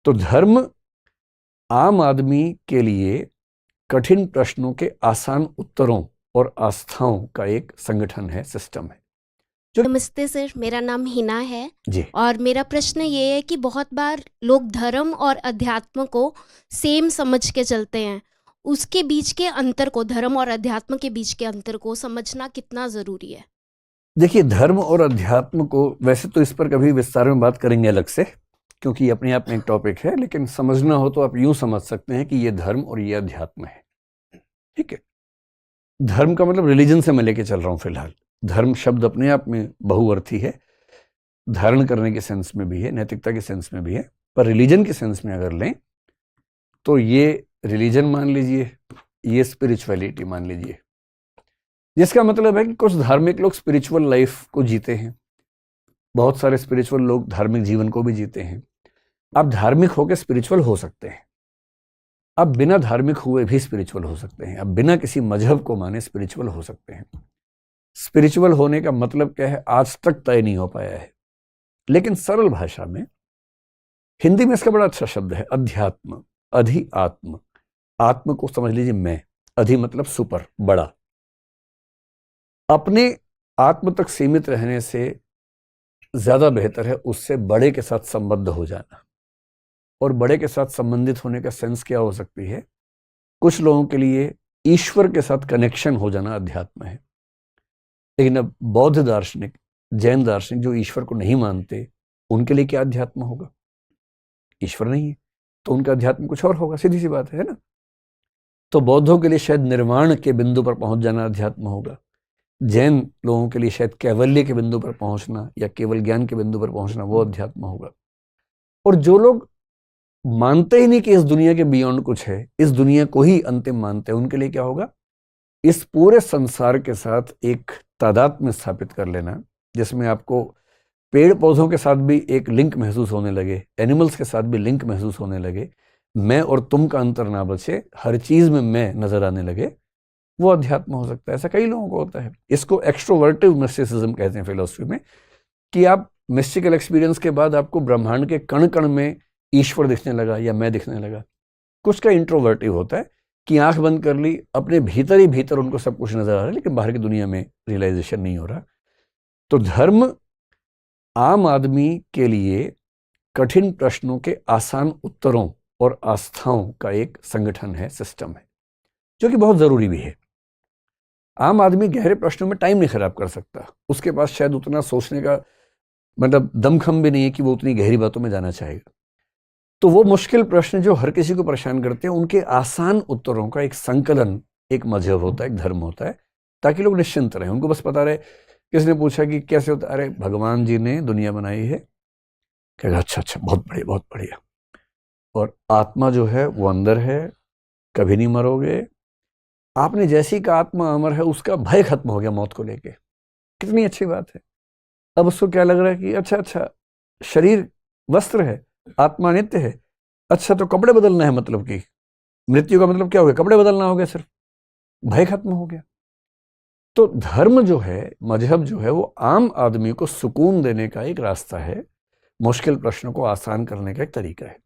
तो धर्म आम आदमी के लिए कठिन प्रश्नों के आसान उत्तरों और आस्थाओं का एक संगठन है, सिस्टम है। नमस्ते सर, मेरा नाम हिना है जी। और मेरा प्रश्न ये है कि बहुत बार लोग धर्म और अध्यात्म को सेम समझ के चलते हैं। उसके बीच के अंतर को, धर्म और अध्यात्म के बीच के अंतर को समझना कितना ज़रूरी है? देखिए, धर्म और अध्यात्म को वैसे तो इस पर कभी विस्तार में बात करेंगे अलग से, क्योंकि ये अपने आप में एक टॉपिक है, लेकिन समझना हो तो आप यूं समझ सकते हैं कि ये धर्म और ये अध्यात्म है। ठीक है। धर्म का मतलब रिलीजन से मैं लेके चल रहा हूं फिलहाल। धर्म शब्द अपने आप में बहुअर्थी है, धारण करने के सेंस में भी है, नैतिकता के सेंस में भी है, पर रिलीजन के सेंस में अगर लें तो ये रिलीजन मान लीजिए, ये स्पिरिचुअलिटी मान लीजिए, जिसका मतलब है कि कुछ धार्मिक लोग स्पिरिचुअल लाइफ को जीते हैं, बहुत सारे स्पिरिचुअल लोग धार्मिक जीवन को भी जीते हैं। आप धार्मिक होकर स्पिरिचुअल हो सकते हैं, आप बिना धार्मिक हुए भी स्पिरिचुअल हो सकते हैं, आप बिना किसी मजहब को माने स्पिरिचुअल हो सकते हैं। स्पिरिचुअल होने का मतलब क्या है, आज तक तय नहीं हो पाया है, लेकिन सरल भाषा में, हिंदी में इसका बड़ा अच्छा शब्द है अध्यात्म, अधि आत्म। आत्म को समझ लीजिए मैं, अधि मतलब सुपर, बड़ा। अपने आत्म तक सीमित रहने से ज्यादा बेहतर है उससे बड़े के साथ संबद्ध हो जाना। और बड़े के साथ संबंधित होने का सेंस क्या हो सकती है, कुछ लोगों के लिए ईश्वर के साथ कनेक्शन हो जाना अध्यात्म है। लेकिन अब बौद्ध दार्शनिक, जैन दार्शनिक जो ईश्वर को नहीं मानते, उनके लिए क्या अध्यात्म होगा? ईश्वर नहीं है तो उनका अध्यात्म कुछ और होगा, सीधी सी बात है ना। तो बौद्धों के लिए शायद निर्वाण के बिंदु पर पहुंच जाना अध्यात्म होगा, जैन लोगों के लिए शायद कैवल्य के बिंदु पर पहुंचना या केवल ज्ञान के बिंदु पर पहुंचना वो अध्यात्म होगा। और जो लोग मानते ही नहीं कि इस दुनिया के बियॉन्ड कुछ है, इस दुनिया को ही अंतिम मानते हैं, उनके लिए क्या होगा? इस पूरे संसार के साथ एक तादात्म्य स्थापित कर लेना, जिसमें आपको पेड़ पौधों के साथ भी एक लिंक महसूस होने लगे, एनिमल्स के साथ भी लिंक महसूस होने लगे, मैं और तुम का अंतर ना बचे, हर चीज में मैं नजर आने लगे, वो अध्यात्म हो सकता है। ऐसा कई लोगों को होता है। इसको एक्सट्रोवर्टिव मिस्टिसिज्म कहते हैं फिलोसफी में, कि आप मिस्टिकल एक्सपीरियंस के बाद आपको ब्रह्मांड के कण कण में ईश्वर दिखने लगा या मैं दिखने लगा। कुछ का इंट्रोवर्टिव होता है कि आंख बंद कर ली, अपने भीतर ही भीतर उनको सब कुछ नजर आ रहा है, लेकिन बाहर की दुनिया में रियलाइजेशन नहीं हो रहा। तो धर्म आम आदमी के लिए कठिन प्रश्नों के आसान उत्तरों और आस्थाओं का एक संगठन है, सिस्टम है, जो कि बहुत जरूरी भी है। आम आदमी गहरे प्रश्नों में टाइम नहीं खराब कर सकता, उसके पास शायद उतना सोचने का मतलब दमखम भी नहीं है कि वो उतनी गहरी बातों में जाना चाहेगा। तो वो मुश्किल प्रश्न जो हर किसी को परेशान करते हैं, उनके आसान उत्तरों का एक संकलन एक मजहब होता है, एक धर्म होता है, ताकि लोग निश्चिंत रहें। उनको बस पता रहे, किसने पूछा कि कैसे होता, अरे भगवान जी ने दुनिया बनाई है, कहेगा अच्छा अच्छा, बहुत बढ़िया बहुत बढ़िया। और आत्मा जो है वो अंदर है, कभी नहीं मरोगे। आपने जैसी का आत्मा अमर है, उसका भय खत्म हो गया मौत को लेके। कितनी अच्छी बात है। अब उसको क्या लग रहा है कि अच्छा अच्छा, शरीर वस्त्र है, आत्मा नित्य है, अच्छा तो कपड़े बदलना है, मतलब कि मृत्यु का मतलब क्या हो गया? कपड़े बदलना हो गया, सिर्फ भय खत्म हो गया। तो धर्म जो है, मजहब जो है, वो आम आदमी को सुकून देने का एक रास्ता है, मुश्किल प्रश्नों को आसान करने का एक तरीका है।